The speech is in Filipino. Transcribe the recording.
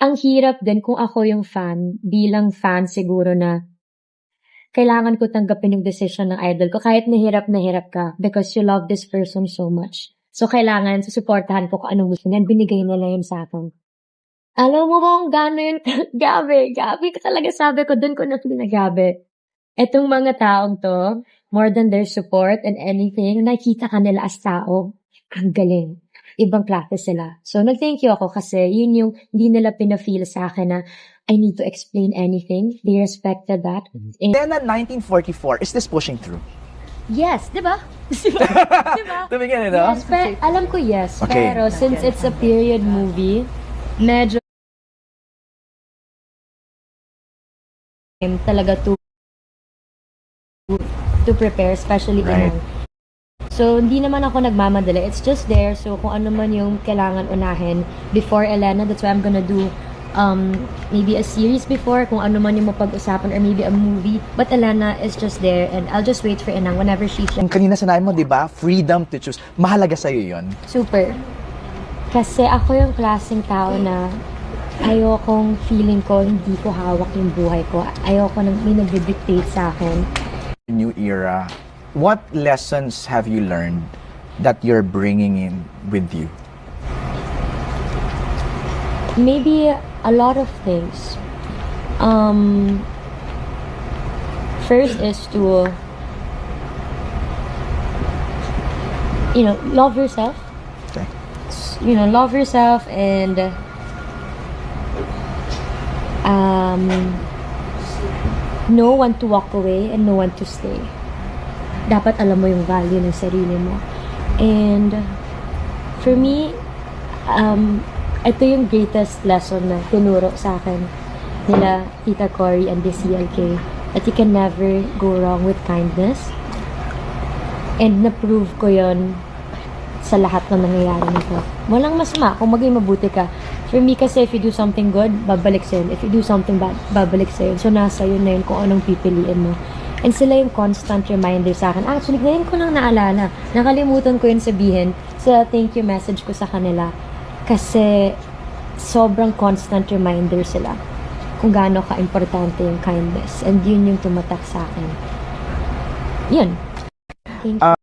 ang hirap din kung ako yung fan, bilang fan siguro na kailangan ko tanggapin yung decision ng idol ko kahit na hirap ka because you love this person so much. So, kailangan susuportahan ko kung anong gusto niya. Binigay nila yun sa akin. Alam mo ba kung gaano yun? Gabi ka talaga, sabi ko, dun ko na-feel na gabi. Etong mga taong to, more than their support and anything, nakikita ka nila as tao. Ang galing. Ibang klase sila. So, nag-thank you ako kasi yun yung hindi nila pina-feel sa akin na I need to explain anything. They respected that. And Then at 1944, is this pushing through? yes, di ba? Diba? Tumingin ito? Yes, alam ko yes. Okay. Pero since it's a period movie, medyo talaga to prepare, especially Right. Inang. So, hindi naman ako nagmamadali. It's just there. So, kung ano man yung kailangan unahin before Elena, that's why I'm gonna do maybe a series before, kung ano man yung mapag-usapan, or maybe a movie. But Elena is just there and I'll just wait for Inang whenever she's Yung kanina sinabi mo, di ba? Freedom to choose. Mahalaga sa'yo yun. super. Kasi ako yung klaseng tao na ayokong feeling ko hindi ko hawak yung buhay ko. Ayoko nang may nagdi-dictate sa akin. New era. What lessons have you learned that you're bringing in with you? Maybe a lot of things. First is to, love yourself. Okay. Love yourself and know when to walk away and know when to stay. Dapat alam mo yung value ng sarili mo. And for me, ito yung greatest lesson na tinuro sa akin nila Tita Cory and the CLK, that you can never go wrong with kindness. And na-prove ko yon sa lahat ng nangyayari nito. Walang masama kung maging mabuti ka. For me kasi, if you do something good, babalik sa'yo. If you do something bad, babalik sa'yo. So, nasa yun na yun kung anong pipiliin mo. And sila yung constant reminder sa akin. Actually, ngayon ko lang naalala. Nakalimutan ko yun sabihin sa thank you message ko sa kanila. Kasi sobrang constant reminder sila kung gaano ka-importante yung kindness. And yun yung tumatak sa akin. Yun. Thank you.